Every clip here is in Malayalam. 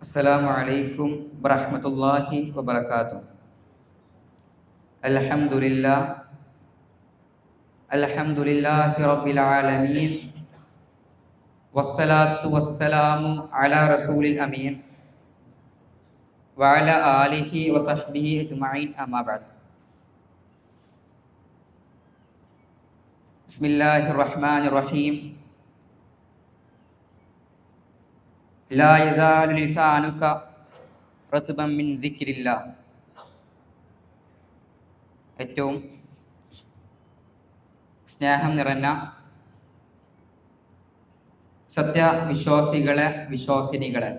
അസ്സലാമു അലൈക്കും വറഹ്മത്തുള്ളാഹി വബറകാതുഹു. അൽഹംദുലില്ലാഹി റബ്ബിൽ ആലമീൻ വസ്സലാത്തു വസ്സലാമു അലാ റസൂലിൽ അമീൻ വഅലാ ആലിഹി വസഹ്ബിഹി അജ്മഈൻ അമ്മാ ബഅദ്. ബിസ്മില്ലാഹിർ റഹ്മാനിർ റഹീം. ലാ യസാലു ലിസാനുക റത്ബൻ മിൻ ദിക്രില്ലാഹ്. ഏറ്റവും സ്നേഹം നിറഞ്ഞ സത്യവിശ്വാസികളെ, വിശ്വാസിനികളെ,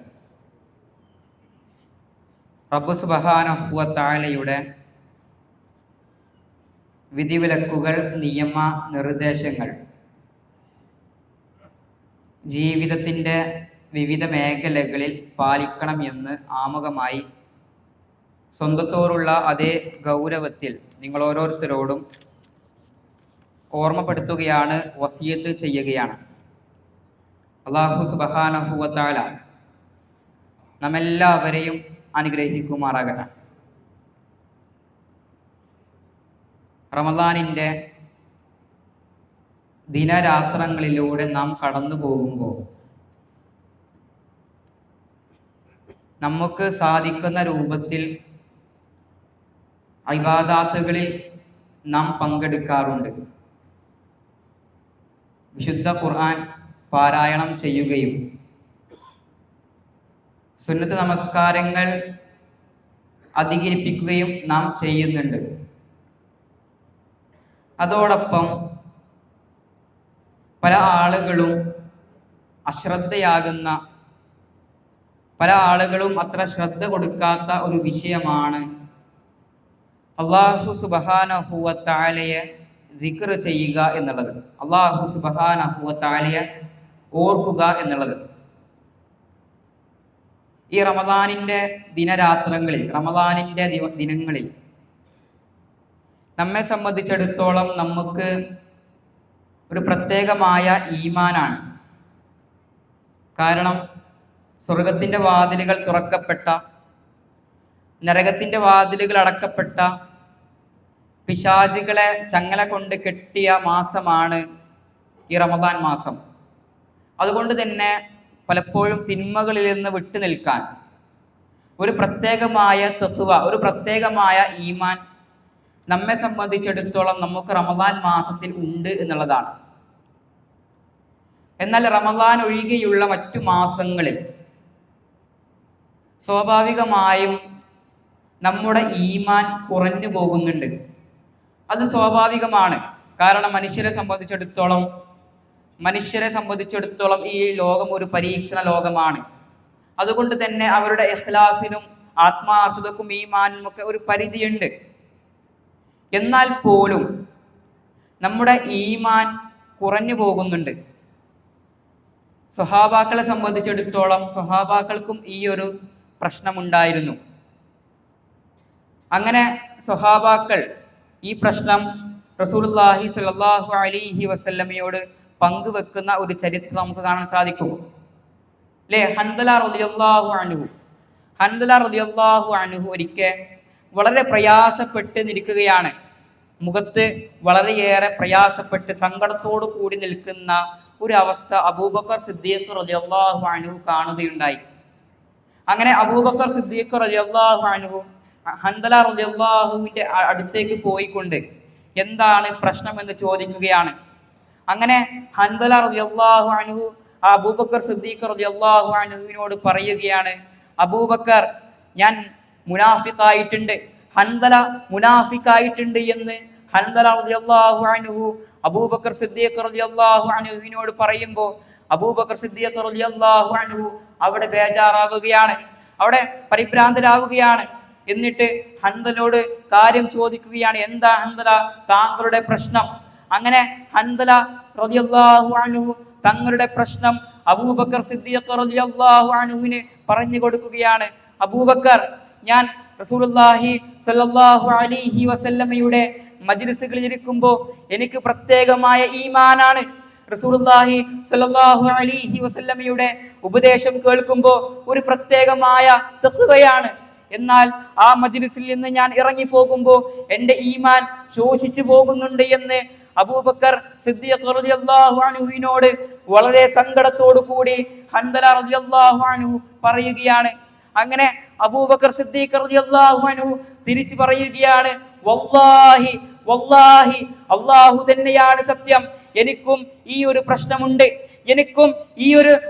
റബ്ബ് സുബ്ഹാനഹു വ തആലയുടെ വിധിവിലക്കുകൾ, നിയമ നിർദ്ദേശങ്ങൾ ജീവിതത്തിൻ്റെ വിവിധ മേഖലകളിൽ പാലിക്കണം എന്ന് ആമുഖമായി സ്വന്തത്തോടുള്ള അതേ ഗൗരവത്തിൽ നിങ്ങൾ ഓരോരുത്തരോടും ഓർമ്മപ്പെടുത്തുകയാണ്, വസിയത്ത് ചെയ്യുകയാണ്. അല്ലാഹു സുബ്ഹാനഹു വ തആല നമ്മെല്ലാവരെയും അനുഗ്രഹിക്കുമാറാകട്ടെ. റമദാനിൻ്റെ ദിനരാത്രങ്ങളിലൂടെ നാം കടന്നു പോകുമ്പോൾ നമുക്ക് സാധിക്കുന്ന രൂപത്തിൽ ഇബാദാത്തുകളിൽ നാം പങ്കെടുക്കാറുണ്ട്. വിശുദ്ധ ഖുർആൻ പാരായണം ചെയ്യുകയും സുന്നത്ത് നമസ്കാരങ്ങൾ അധികരിപ്പിക്കുകയും നാം ചെയ്യുന്നുണ്ട്. അതോടൊപ്പം പല ആളുകളും അശ്രദ്ധയാകുന്ന, പല ആളുകളും അത്ര ശ്രദ്ധ കൊടുക്കാത്ത ഒരു വിഷയമാണ് അല്ലാഹു സുബ്ഹാനഹു വ തആലയെ ദിക്ർ ചെയ്യുക എന്നുള്ളത്, അല്ലാഹു സുബ്ഹാനഹു വ തആലയെ ഓർക്കുക എന്നുള്ളത്. ഈ റമദാനിൻ്റെ ദിനരാത്രങ്ങളിൽ, റമദാനിൻ്റെ ദിനങ്ങളിൽ നമ്മെ സംബന്ധിച്ചിടത്തോളം നമുക്ക് ഒരു പ്രത്യേകമായ ഈമാനാണ്. കാരണം സ്വർഗത്തിൻ്റെ വാതിലുകൾ തുറക്കപ്പെട്ട, നരകത്തിൻ്റെ വാതിലുകൾ അടക്കപ്പെട്ട, പിശാചുകളെ ചങ്ങല കൊണ്ട് കെട്ടിയ മാസമാണ് ഈ റമദാൻ മാസം. അതുകൊണ്ട് തന്നെ പലപ്പോഴും തിന്മകളിൽ നിന്ന് വിട്ടു നിൽക്കാൻ ഒരു പ്രത്യേകമായ തഖ്വ, ഒരു പ്രത്യേകമായ ഈമാൻ നമ്മെ സംബന്ധിച്ചിടത്തോളം നമുക്ക് റമദാൻ മാസത്തിൽ ഉണ്ട് എന്നുള്ളതാണ്. എന്നാൽ റമദാൻ ഒഴികെയുള്ള മറ്റു മാസങ്ങളിൽ സ്വാഭാവികമായും നമ്മുടെ ഈമാൻ കുറഞ്ഞു പോകുന്നുണ്ട്. അത് സ്വാഭാവികമാണ്. കാരണം മനുഷ്യരെ സംബന്ധിച്ചിടത്തോളം ഈ ലോകം ഒരു പരീക്ഷണ ലോകമാണ്. അതുകൊണ്ട് തന്നെ അവരുടെ ഇഖ്ലാസിനും ആത്മാർത്ഥതക്കും ഈമാനും ഒക്കെ ഒരു പരിധിയുണ്ട്. എന്നാൽ പോലും നമ്മുടെ ഈമാൻ കുറഞ്ഞു പോകുന്നുണ്ട്. സ്വഹാബാക്കളെ സംബന്ധിച്ചിടത്തോളം സ്വഹാബാക്കൾക്കും ഈ ഒരു പ്രശ്നമുണ്ടായിരുന്നു. അങ്ങനെ സ്വഹാബാക്കൾ ഈ പ്രശ്നം റസൂലുള്ളാഹി സ്വല്ലല്ലാഹു അലൈഹി വസല്ലമയോട് പങ്കുവെക്കുന്ന ഒരു ചരിത്രം നമുക്ക് കാണാൻ സാധിക്കും. അല്ലേ? ഹൻദല റളിയല്ലാഹു അൻഹു ഒരിക്കൽ വളരെ പ്രയാസപ്പെട്ട് നിൽക്കുകയാണ്. മുഖത്ത് വളരെയേറെ പ്രയാസപ്പെട്ട് സങ്കടത്തോടു കൂടി നിൽക്കുന്ന ഒരു അവസ്ഥ അബൂബക്കർ സിദ്ദീഖ് റളിയല്ലാഹു അൻഹു കാണുകയുണ്ടായി. അങ്ങനെ അബൂബക്കർ സിദ്ദീഖ് റളിയല്ലാഹു അൻഹു ഹൻദല റളിയല്ലാഹുവിന്റെ അടുത്തേക്ക് പോയിക്കൊണ്ട് എന്താണ് പ്രശ്നമെന്ന് ചോദിക്കുകയാണ്. അങ്ങനെ ഹൻദല റളിയല്ലാഹു അൻഹു അബൂബക്കർ സിദ്ദീഖ് റളിയല്ലാഹു അൻഹുവിനോട് പറയുകയാണ്, അബൂബക്കർ, ഞാൻ മുനാഫിഖായിട്ടുണ്ട്, ഹൻദല മുനാഫിഖായിട്ടുണ്ട് എന്ന് ഹൻദല റളിയല്ലാഹു അൻഹു അബൂബക്കർ സിദ്ദീഖ് റളിയല്ലാഹു അൻഹുവിനോട് പറയുമ്പോൾ അബൂബക്കർ സിദ്ദീഖ് റളിയല്ലാഹു അൻഹു അവിടെ ബേജാറാവുകയാണ്, അവിടെ പരിഭ്രാന്തരാവുകയാണ്. എന്നിട്ട് ഹൻദലയോട് കാര്യം ചോദിക്കുകയാണ്, എന്താ ഹൻദല താങ്കളുടെ പ്രശ്നം? അങ്ങനെ ഹൻദല റളിയല്ലാഹു അൻഹു തങ്ങളുടെ പ്രശ്നം അബൂബക്കർ സിദ്ദീഖ് റളിയല്ലാഹു അൻഹുവിന് പറഞ്ഞു കൊടുക്കുകയാണ്. അബൂബക്കർ, ഞാൻ റസൂലുള്ളാഹി സ്വല്ലല്ലാഹു അലൈഹി വസല്ലമയുടെ മജ്ലിസുകളിൽ ഇരിക്കുമ്പോൾ എനിക്ക് പ്രത്യേകമായ ഈമാനാണ്. റസൂലുള്ളാഹി സ്വല്ലല്ലാഹു അലൈഹി വസല്ലമയുടെ ഉപദേശം കേൾക്കുമ്പോൾ ഒരു പ്രത്യേകമായ തഖ്വയാണ്. എന്നാൽ ആ മജ്ലിസിൽ നിന്ന് ഞാൻ ഇറങ്ങി പോകുമ്പോൾ എൻ്റെ ഈമാൻ ശോഷിച്ചു പോകുന്നുണ്ട് എന്ന് അബൂബക്കർ സിദ്ദീഖ് റളിയല്ലാഹു അൻഹുവിനോട് വളരെ സങ്കടത്തോടു കൂടി ഹൻദല റളിയല്ലാഹു അൻഹു പറയുകയാണ്. അങ്ങനെ അബൂബക്കർ സിദ്ദീഖ് റളിയല്ലാഹു അൻഹു തിരിച്ചു പറയുകയാണ്, വല്ലാഹി വല്ലാഹി അല്ലാഹു തന്നെയാണ് സത്യം, എനിക്കും ഈ ഒരു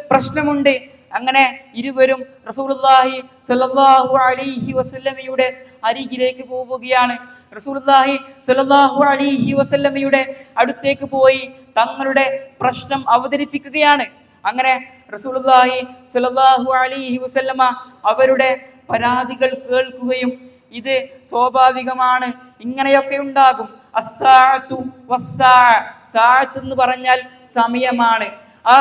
പ്രശ്നമുണ്ട്. അങ്ങനെ ഇരുവരും റസൂലുള്ളാഹി സ്വല്ലല്ലാഹു അലൈഹി വസല്ലമയുടെ അരികിലേക്ക് പോവുകയാണ്. റസൂലുള്ളാഹി സ്വല്ലല്ലാഹു അലൈഹി വസല്ലമയുടെ അടുത്തേക്ക് പോയി തങ്ങളുടെ പ്രശ്നം അവതരിപ്പിക്കുകയാണ്. അങ്ങനെ റസൂലുള്ളാഹി സ്വല്ലല്ലാഹു അലൈഹി വസല്ലമ അവരുടെ പരാതികൾ കേൾക്കുകയും ഇത് സ്വാഭാവികമാണ്, ഇങ്ങനെയൊക്കെ ഉണ്ടാകും. അസ്സാഅതു വസ്സാഅ, സാഅത്ത് എന്ന് പറഞ്ഞാൽ സമയമാണ്. ആ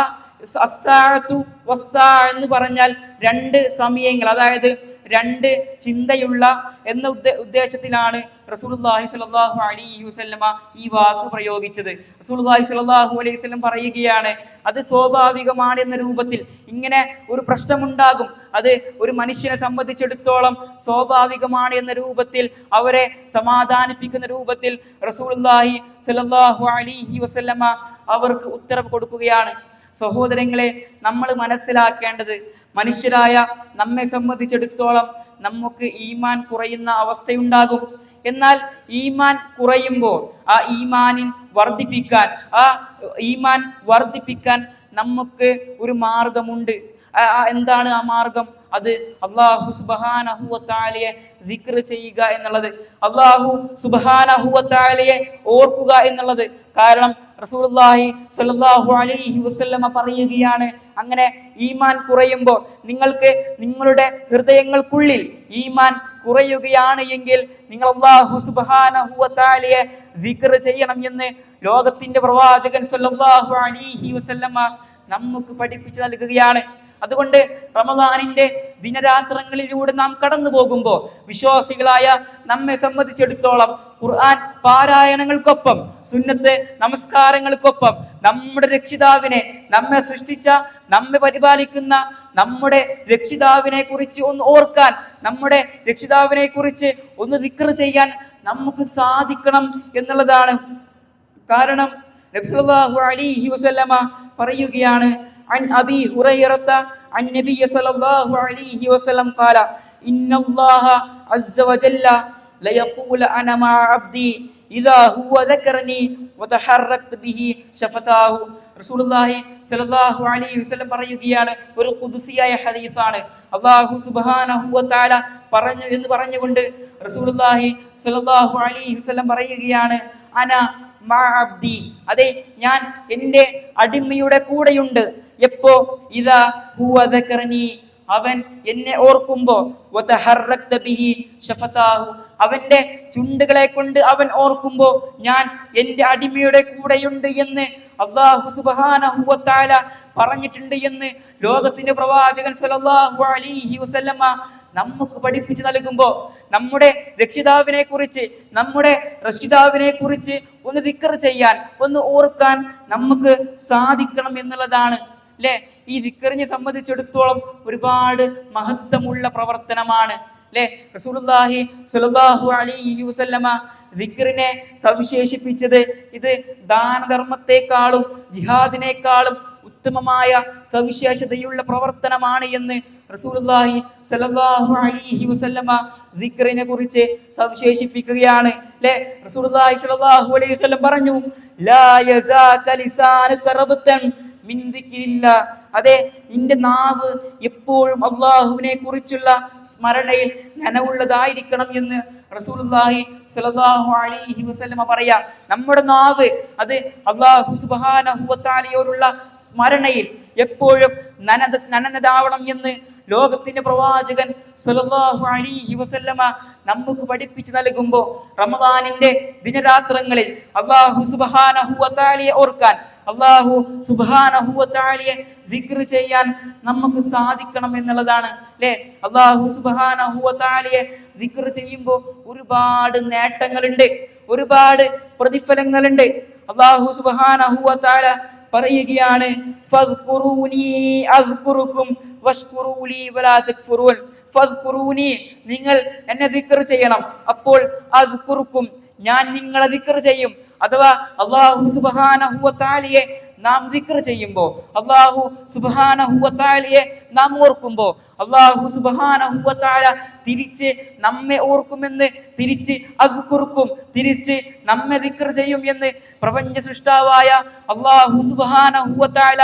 അസ്സാഅതു വസ്സാഅ എന്ന് പറഞ്ഞാൽ രണ്ട് സമയങ്ങൾ, അതായത് രണ്ട് ചിന്തയുള്ള എന്ന ഉദ്ദേശത്തിലാണ് റസൂലുള്ളാഹി സ്വല്ലല്ലാഹു അലൈഹി വസല്ലമ ഈ വാക്ക് പ്രയോഗിച്ചത്. റസൂലുള്ളാഹി സ്വല്ലല്ലാഹു അലൈഹി വസല്ലം പറയുകയാണ്, അത് സ്വാഭാവികമാണ് എന്ന രൂപത്തിൽ. ഇങ്ങനെ ഒരു പ്രശ്നമുണ്ടാകും, അത് ഒരു മനുഷ്യനെ സംബന്ധിച്ചിടത്തോളം സ്വാഭാവികമാണ് എന്ന രൂപത്തിൽ അവരെ സമാധാനിപ്പിക്കുന്ന രൂപത്തിൽ റസൂലുള്ളാഹി സ്വല്ലല്ലാഹു അലൈഹി വസല്ലമ അവർക്ക് ഉത്തരവ് കൊടുക്കുകയാണ്. സഹോദരങ്ങളെ, നമ്മൾ മനസ്സിലാക്കേണ്ടത്, മനുഷ്യരായ നമ്മെ സംബന്ധിച്ചിടത്തോളം നമുക്ക് ഈമാൻ കുറയുന്ന അവസ്ഥയുണ്ടാകും. എന്നാൽ ഈമാൻ കുറയുമ്പോൾ ആ ഈമാൻ വർദ്ധിപ്പിക്കാൻ നമുക്ക് ഒരു മാർഗമുണ്ട്. എന്താണ് ആ മാർഗം? അത് അല്ലാഹു സുബ്ഹാനഹു വ തആലയെ ദിക്ർ ചെയ്യുക എന്നുള്ളത്, അല്ലാഹു സുബ്ഹാനഹു വ തആലയെ ഓർക്കുക എന്നുള്ളത്. കാരണം റസൂലുള്ളാഹി സ്വല്ലല്ലാഹു അലൈഹി വസല്ലമ പറയുകയാണ്, അങ്ങനെ ഈമാൻ കുറയുമ്പോൾ, നിങ്ങൾക്ക് നിങ്ങളുടെ ഹൃദയങ്ങൾക്കുള്ളിൽ ഈമാൻ കുറയുകയാണ് എങ്കിൽ നിങ്ങൾ അല്ലാഹു സുബ്ഹാനഹു വ തആലയെ ദിക്ർ ചെയ്യണം എന്ന് ലോകത്തിന്റെ പ്രവാചകൻ സ്വല്ലല്ലാഹു അലൈഹി വസല്ലമ നമുക്ക് പഠിപ്പിച്ചു നൽകുകയാണ്. അതുകൊണ്ട് റമദാനിന്റെ ദിനരാത്രങ്ങളിലൂടെ നാം കടന്നു പോകുമ്പോൾ വിശ്വാസികളായ നമ്മെ സംബന്ധിച്ചിടത്തോളം ഖുർആൻ പാരായണങ്ങൾക്കൊപ്പം, സുന്നത്ത് നമസ്കാരങ്ങൾക്കൊപ്പം നമ്മുടെ രക്ഷിതാവിനെ, നമ്മെ സൃഷ്ടിച്ച, നമ്മെ പരിപാലിക്കുന്ന നമ്മുടെ രക്ഷിതാവിനെ കുറിച്ച് ഒന്ന് ഓർക്കാൻ, നമ്മുടെ രക്ഷിതാവിനെ കുറിച്ച് ഒന്ന് ദിക്ർ ചെയ്യാൻ നമുക്ക് സാധിക്കണം എന്നുള്ളതാണ്. കാരണം നബി സല്ലല്ലാഹു അലൈഹി വസല്ലമ പറയുകയാണ്, عن أبي هريرة عن النبي صلى الله عليه وسلم قال إن الله عز وجل ليقول أنا مع عبدي إذا هو ذكرني وتحركت به شفتاه. റസൂലുള്ളാഹി സ്വല്ലല്ലാഹു അലൈഹി വസല്ലം പറയുകയാണ്, ഒരു ഖുദ്സിയായ ഹദീസാണ്. അല്ലാഹു സുബ്ഹാനഹു വ തആല പറഞ്ഞു എന്ന് പറഞ്ഞുകൊണ്ട് റസൂലുള്ളാഹി സ്വല്ലല്ലാഹു അലൈഹി വസല്ലം പറയുകയാണ്, അന മഅ അബ്ദി, അതെ ഞാൻ എൻ്റെ അടിമയുടെ കൂടെയുണ്ട്. എപ്പോ? ഇദാ ഹുവ ദക്കറനി, അവൻ എന്നെ ഓർക്കുമ്പോ, വതഹറക്ത ബിഹി ശഫതാഹു, അവന്റെ ചുണ്ടുകളെ കൊണ്ട് അവൻ ഓർക്കുമ്പോ ഞാൻ എൻ്റെ അടിമയുടെ കൂടെയുണ്ട് എന്ന് അല്ലാഹു സുബ്ഹാനഹു വ തആല പറഞ്ഞിട്ടുണ്ട് എന്ന് ലോകത്തിന്റെ പ്രവാചകൻ സ്വല്ലല്ലാഹു അലൈഹി വസല്ലമ നമുക്ക് പഠിപ്പിച്ചു നൽകുമ്പോൾ നമ്മുടെ രക്ഷിതാവിനെ കുറിച്ച് ഒന്ന് ദിക്ർ ചെയ്യാൻ, ഒന്ന് ഓർക്കാൻ നമുക്ക് സാധിക്കണം എന്നുള്ളതാണ്. അല്ലെ, ഈ ദിക്റിനെ സംബന്ധിച്ചിടത്തോളം ഒരുപാട് മഹത്വമുള്ള പ്രവർത്തനമാണ്. അല്ലെ, റസൂലുള്ളാഹി സ്വല്ലല്ലാഹു അലൈഹി വസല്ലമ ദിക്റിനെ സവിശേഷിപ്പിച്ചത് ഇത് ദാനധർമ്മത്തെക്കാളും ജിഹാദിനേക്കാളും ഉത്തമമായ സവിശേഷതയുള്ള പ്രവർത്തനമാണ് എന്ന് റസൂലുള്ളാഹി സ്വല്ലല്ലാഹു അലൈഹി വസല്ലമ ദിക്റിനെ കുറിച്ച് സവിശേഷിപ്പിക്കുകയാണ്. അല്ലേ, റസൂലുള്ളാഹി സ്വല്ലല്ലാഹു അലൈഹി വസല്ലം പറഞ്ഞു, ലാ യസാക ലിസാനുക റബ്തൻ മിൻ ദിക്രില്ലാ, അതെ നിന്റെ നാവ് എപ്പോഴും അല്ലാഹുവിനെ കുറിച്ചുള്ള സ്മരണയിൽ നനവുള്ളതായിരിക്കണം എന്ന് റസൂലുള്ളാഹി സ്വല്ലല്ലാഹു അലൈഹി വസല്ലമ പറയാ. നമ്മുടെ നാവ് അത് അല്ലാഹു സുബ്ഹാനഹു വ തആലയോടുള്ള സ്മരണയിൽ എപ്പോഴും നനഞ്ഞതാവണം എന്ന് ലോകത്തിന്റെ പ്രവാചകൻ സ്വല്ലല്ലാഹു അലൈഹി വസല്ലമ നമുക്ക് പഠിപ്പിച്ചു നൽകുമ്പോൾ റമദാനിന്റെ ദിനരാത്രങ്ങളിൽ അല്ലാഹു സുബ്ഹാനഹു വ തആലയെ ഓർക്കാൻ, അല്ലാഹു സുബ്ഹാനഹു വ തആലയെ ദിക്ർ ചെയ്യാൻ നമുക്ക് സാധിക്കണം എന്നുള്ളതാണ്. അല്ലേ, അല്ലാഹു സുബ്ഹാനഹു വ തആലയെ ദിക്ർ ചെയ്യുമ്പോൾ ഒരുപാട് നേട്ടങ്ങളുണ്ട്, ഒരുപാട് പ്രതിഫലങ്ങളുണ്ട്. അല്ലാഹു സുബ്ഹാനഹു വ തആല പറയുകയാണ്, ഫദ്കുറൂനി അദ്കുറുക്കും വഷ്കുറൂലി വലാ തക്ഫുറൂൻ. ഫദ്കുറൂനി, നിങ്ങൾ എന്നെ ദിക്ർ ചെയ്യണം, അപ്പോൾ അദ്കുറുക്കും, ഞാൻ നിങ്ങളെ ദിക്ർ ചെയ്യും. അഥവാ അല്ലാഹു സുബ്ഹാനഹു വ തആലയെ നാം ദിക്ർ ചെയ്യുമ്പോൾ, അല്ലാഹു സുബ്ഹാനഹു വ തആലയെ നാം ഓർക്കുമ്പോൾ, അല്ലാഹു സുബ്ഹാനഹു വ തആല തിരിച്ച് നമ്മെ ഓർക്കുമെന്ന്, തിരിച്ച് അദ്കുറുക്കും, തിരിച്ച് നമ്മെ ദിക്ർ ചെയ്യും എന്ന് പ്രപഞ്ച സൃഷ്ടാവായ അല്ലാഹു സുബ്ഹാനഹു വ തആല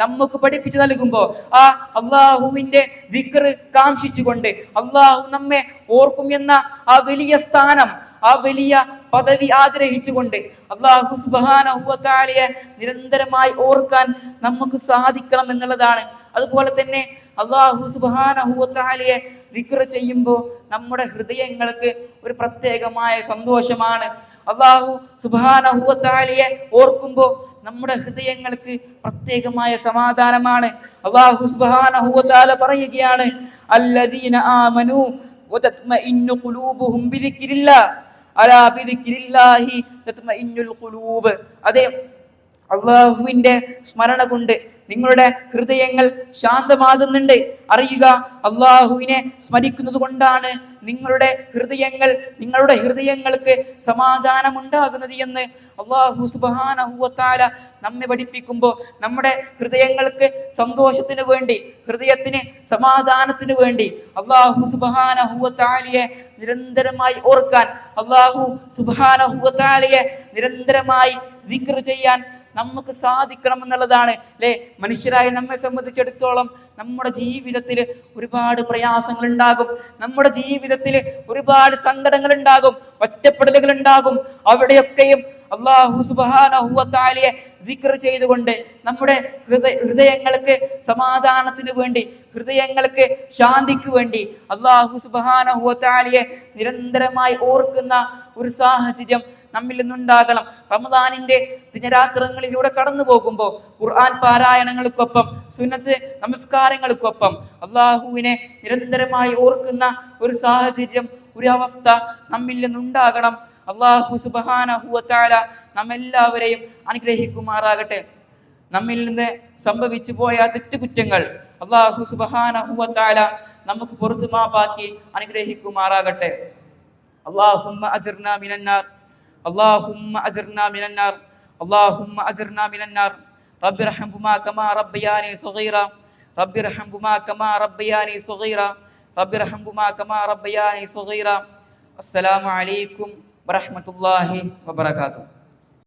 നമുക്ക് പഠിപ്പിച്ചു നൽകുമ്പോൾ, ആ അല്ലാഹുവിന്റെ ദിക്ർ കാംക്ഷിച്ചുകൊണ്ട്, അല്ലാഹു നമ്മെ ഓർക്കും എന്ന ആ വലിയ സ്ഥാനം, ആ വലിയ പദവി ആഗ്രഹിച്ചുകൊണ്ട് അല്ലാഹു സുബ്ഹാനഹു വ തആലയെ നിരന്തരമായി ഓർക്കാൻ നമുക്ക് സാധിക്കണം എന്നുള്ളതാണ്. അതുപോലെ തന്നെ അല്ലാഹു സുബ്ഹാനഹു വ തആലയെ ദിക്ർ ചെയ്യുമ്പോൾ നമ്മുടെ ഹൃദയങ്ങൾക്ക് ഒരു പ്രത്യേകമായ സന്തോഷമാണ്. അല്ലാഹു സുബ്ഹാനഹു വ തആലയെ ഓർക്കുമ്പോൾ നമ്മുടെ ഹൃദയങ്ങൾക്ക് പ്രത്യേകമായ സമാധാനമാണ്. അല്ലാഹു സുബ്ഹാനഹു വ തആല പറയുകയാണ്, അല്ലദീന ആമനൂ വതത്മഇന്നു ഖുലൂബുഹും ബിദിക്രില്ലാഹ് അലാ ബിദിക്രില്ലാഹി തത്മഇന്നുൽ ഖുലൂബ്. അതെ, അള്ളാഹുവിന്റെ സ്മരണ കൊണ്ട് നിങ്ങളുടെ ഹൃദയങ്ങൾ ശാന്തമാകുന്നുണ്ട്. അറിയുക, അള്ളാഹുവിനെ സ്മരിക്കുന്നത് കൊണ്ടാണ് നിങ്ങളുടെ ഹൃദയങ്ങൾക്ക് സമാധാനം ഉണ്ടാകുന്നത് എന്ന് അല്ലാഹു സുബ്ഹാനഹു വ തആല നമ്മെ പഠിപ്പിക്കുമ്പോൾ, നമ്മുടെ ഹൃദയങ്ങൾക്ക് സന്തോഷത്തിന് വേണ്ടി, ഹൃദയത്തിന് സമാധാനത്തിന് വേണ്ടി അല്ലാഹു സുബ്ഹാനഹു വ തആലയെ നിരന്തരമായി ഓർക്കാൻ, അല്ലാഹു സുബ്ഹാനഹു വ തആലയെ നിരന്തരമായി ദിക്ർ ചെയ്യാൻ നമുക്ക് സാധിക്കണം എന്നുള്ളതാണ്. അല്ലെ, മനുഷ്യരായ നമ്മെ സംബന്ധിച്ചിടത്തോളം നമ്മുടെ ജീവിതത്തിൽ ഒരുപാട് പ്രയാസങ്ങൾ ഉണ്ടാകും, നമ്മുടെ ജീവിതത്തിൽ ഒരുപാട് സങ്കടങ്ങൾ ഉണ്ടാകും, ഒറ്റപ്പെടലുകൾ ഉണ്ടാകും. അവിടെയൊക്കെയും അല്ലാഹു സുബ്ഹാനഹു വ തആലയെ ദിക്ർ ചെയ്തുകൊണ്ട് നമ്മുടെ ഹൃദയങ്ങൾക്ക് സമാധാനത്തിന് വേണ്ടി, ഹൃദയങ്ങൾക്ക് ശാന്തിക്ക് വേണ്ടി അല്ലാഹു സുബ്ഹാനഹു വ തആലയെ നിരന്തരമായി ഓർക്കുന്ന ഒരു സാഹചര്യം നമ്മിൽ നിന്നുണ്ടാകണം. റമദാനിന്റെ ദിനരാത്രങ്ങളിലൂടെ കടന്നു പോകുമ്പോൾ ഖുർആൻ പാരായണങ്ങൾക്കൊപ്പം, സുന്നത്ത് നമസ്കാരങ്ങൾക്കൊപ്പം അല്ലാഹുവിനെ നിരന്തരമായി ഓർക്കുന്ന ഒരു സാഹചര്യം, ഒരു അവസ്ഥ നമ്മിൽ നിന്നുണ്ടാകണം. അല്ലാഹു സുബ്ഹാനഹു വ തആല നമ്മെല്ലാവരെയും അനുഗ്രഹിക്കുമാറാകട്ടെ. നമ്മിൽ നിന്ന് സംഭവിച്ചു പോയ തെറ്റുകുറ്റങ്ങൾ അല്ലാഹു സുബ്ഹാനഹു വ തആല നമുക്ക് പുറത്തു മാപ്പാക്കി അനുഗ്രഹിക്കുമാറാകട്ടെ. അല്ലാഹുമ്മ അജ്ർനാ മിനന്നാർ, അല്ലാഹുമ്മ അജ്ർനാ മിനന്നാർ, അല്ലാഹുമ്മ അജ്ർനാ മിനന്നാർ. റബ്ബിർഹംഹുമാ കമാ റബ്ബയാനി സഗീറ, റബ്ബിർഹംഹുമാ കമാ റബ്ബയാനി സഗീറ, റബ്ബിർഹംഹുമാ കമാ റബ്ബയാനി സഗീറ. അസ്സലാമു അലൈക്കും വറഹ്മത്തുള്ളാഹി വബറകാതുഹു.